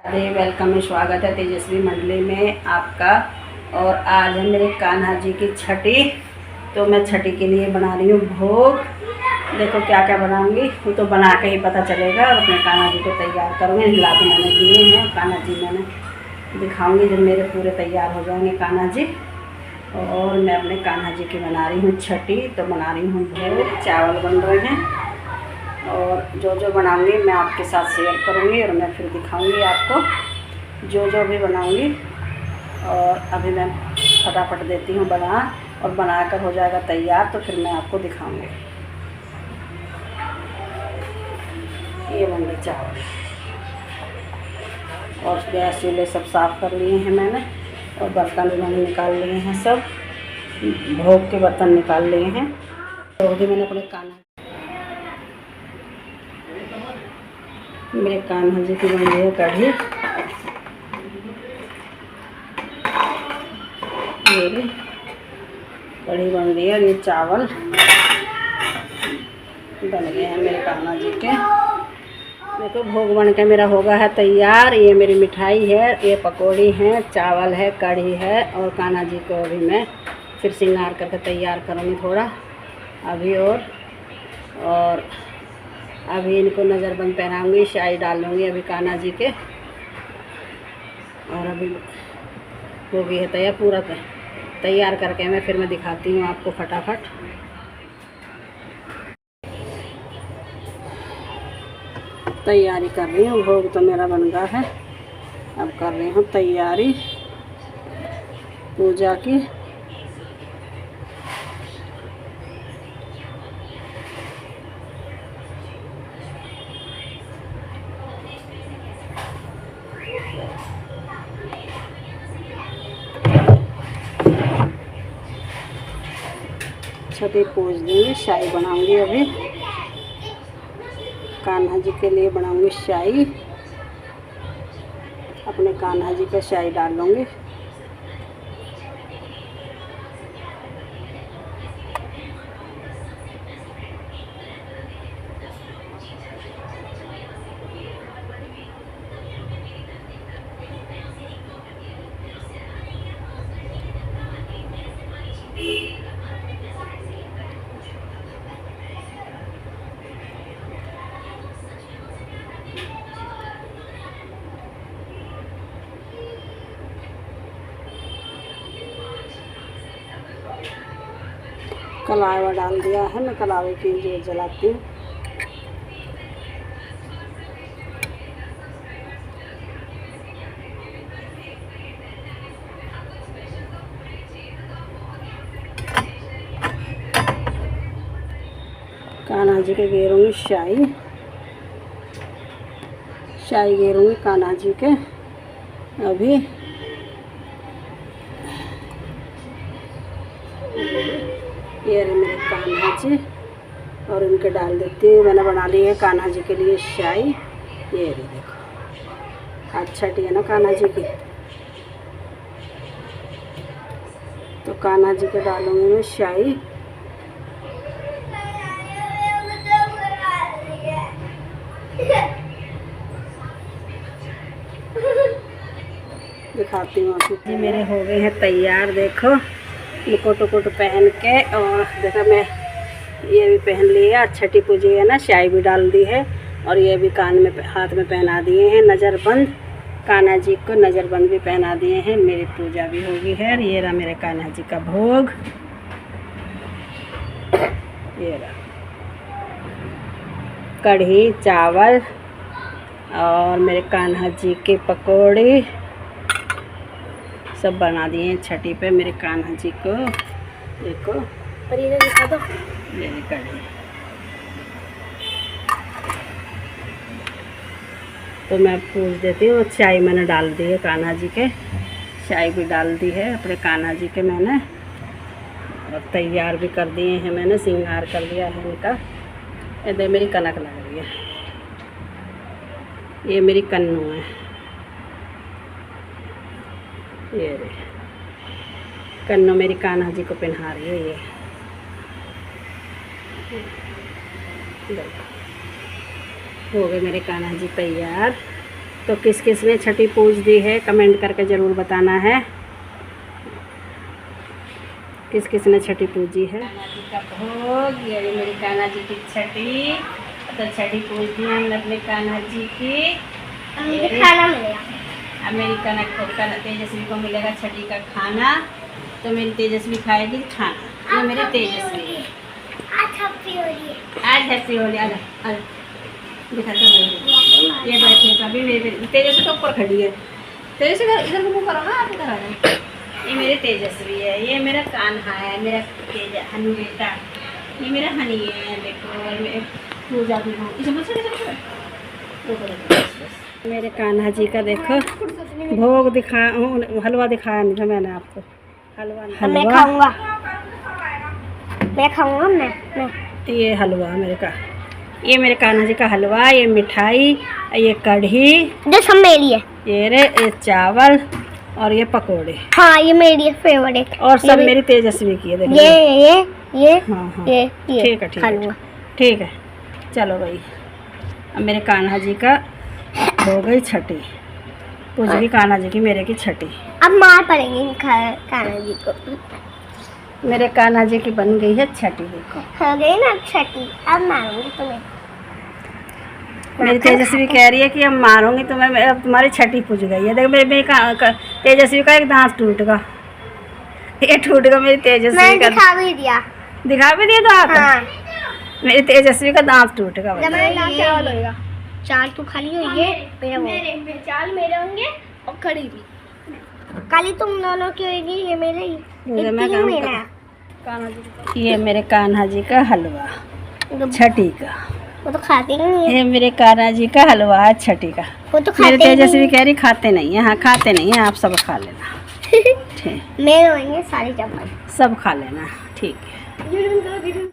अरे वेलकम, स्वागत है तेजस्वी मंडली में आपका। और आज है मेरे कान्हा जी की छठी। तो मैं छठी के लिए बना रही हूँ भोग। देखो क्या क्या बनाऊंगी, वो तो बना के ही पता चलेगा। और अपने कान्हा जी को तैयार करूँगी। हिला के मैंने दिए हैं, कान्हा जी मैंने दिखाऊंगी जब मेरे पूरे तैयार हो जाएंगे कान्हा जी। और मैं अपने कान्हा जी की बना रही हूँ छठी। तो बना रही हूँ भोग, चावल बन रहे हैं। और जो जो बनाऊंगी मैं आपके साथ शेयर करूंगी और मैं फिर दिखाऊंगी आपको जो जो भी बनाऊंगी। और अभी मैं फटाफट देती हूँ बना, और बनाकर हो जाएगा तैयार तो फिर मैं आपको दिखाऊंगी। ये बन गए चावल, और गैस चूल्हे सब साफ़ कर लिए हैं मैंने। और बर्तन भी मैंने निकाल लिए हैं, सब भोग के बर्तन निकाल लिए हैं। तो भी मैंने अपने कान्हा, मेरे कान्हा जी की बन रही है कढ़ी। ये कढ़ी बन रही है और ये चावल बन गए हैं मेरे कान्हा जी के। देखो भोग बन के मेरा होगा है तैयार। ये मेरी मिठाई है, ये पकौड़ी हैं, चावल है, कढ़ी है। और कान्हा जी को अभी मैं फिर श्रृंगार करके तैयार करूँगी थोड़ा अभी। और अभी इनको नज़रबंद पहनाऊँगी, शाही डाल लूँगी अभी कान्हा जी के। और अभी हो गई है तैयार, पूरा तैयार करके मैं दिखाती हूँ आपको फटाफट। तैयारी कर रही हूँ, भोग तो मेरा बन गया है। अब कर रही हूँ तैयारी पूजा की। छठी पूज देंगे, शाही बनाऊंगी अभी कान्हा जी के लिए। बनाऊंगी शाही, अपने कान्हा जी पे शाही डाल लूँगी। कलावा डाल दिया है, मैं कलावे की जो जलाती हूँ। कान्हा जी के घेरूँगी शाही, शाही घेरूँगी कान्हा जी के अभी। ये रहे मेरे कान्हा जी, और इनके डाल देती हूँ। मैंने बना ली है कान्हा जी के लिए शाही। ये रही देखो, आज छठी है ना कान्हा जी की, तो कान्हा जी के डालूंगी मैं शाही। दिखाती हूँ जी, मेरे हो गए हैं तैयार। देखो मुकुट उकुट पहन के, और देखो मैं ये भी पहन लिया। छठी पूजी है ना, शाही भी डाल दी है। और ये भी कान में हाथ में पहना दिए हैं नज़रबंद। कान्हा जी को नज़रबंद भी पहना दिए हैं। मेरी पूजा भी हो गई है। ये रहा मेरे कान्हा जी का भोग, ये रहा कढ़ी, चावल, और मेरे कान्हा जी के पकौड़े सब बना दिए हैं छठी पे मेरे कान्हा जी को। देखो पर ये दिखा दो, ये कढ़ी। तो मैं पूछ देती हूँ। चाय मैंने डाल दी है कान्हा जी के, चाय भी डाल दी है अपने कान्हा जी के मैंने। और तैयार भी कर दिए हैं मैंने, श्रृंगार कर दिया है इनका। इधर मेरी कनक लग रही है, ये मेरी कन्नू है। ये रे कन्नू मेरी कान्हा जी को पहना रही है। ये देखो हो गए मेरे कान्हा जी तैयार। तो किस किस ने छठी पूज दी है कमेंट करके ज़रूर बताना है, किस किस ने छठी पूजी है। कान्हा जी का भोग, ये मेरी कान्हा जी की छठी, तो छठी पूज दी हमने अपने कान्हा जी की। खाना मिलेगा, अब मेरी कान्हा तेजस्वी को मिलेगा छठी का खाना, तो मेरी तेजस्वी खाएगी खाना। ये मेरी तेजस्वी है। आज हैप्पी होली है, आज हैप्पी होली। आ दिखाता हूँ, ये बैठने का भी मेरी तेजस्वी तो ऊपर खड़ी है। तेजस्वी इधर मुँह करो ना, आप इधर आ जाओ। ये मेरे तेजस्वी है, ये मेरा कान्हा है, मेरा हनी बेटा, ये मेरा हनी है। देखो मैं पूजा भी हूँ, मेरे कान्हा जी का देखो भोग दिखा, हलवा दिखाया नहीं था मैंने आपको। मैं खाऊंगा, मैं ये हलवा मेरे का, ये मेरे कान्हा जी का हलवा, ये मिठाई, ये कढ़ी जो सब मेरी है, ये चावल और ये पकोड़े। हाँ ये मेरी फेवरेट, और सब मेरी तेजस्वी की है। देखो ये हाँ हाँ ये ठीक है ठीक है। चलो भाई, अब मेरे कान्हा जी का हो गई छठी पूज गई, कान्हा जी की मेरे की छठी। अब मार पड़ेंगे कान्हा जी को। मेरे कान्हा जी की बन गई है छठी। देखो हो गई ना छठी, अब मारूंगी तुम्हें। मेरी तेजस्वी कह रही है कि अब मारूंगी तुम्हें, अब तुम्हारी छठी पूज गई है। देखो मेरी तेजस्वी का एक दांत टूट गया, ये टूट गया मेरी तेजस्वी का। दिखा भी दिया दांत। हाँ। मेरी तेजस्वी का दांत टूट गया। चाल तू खाली हो, ये मेरे चाल मेरे होंगे और खड़ी भी काली तुम दोनों की होगी, ये मेरे ही। ये मेरे कान्हा जी का हलवा छठी का, वो तो खाते नहीं है। ये मेरे कान्हा जी का हलवा है छठी का। वो तो मेरे तेजस्वी कह रही खाते नहीं है। हाँ खाते नहीं है, आप सब खा लेना। ठीक, मेरे होंगे सारी चम्मच, सब खा लेना। ठीक है।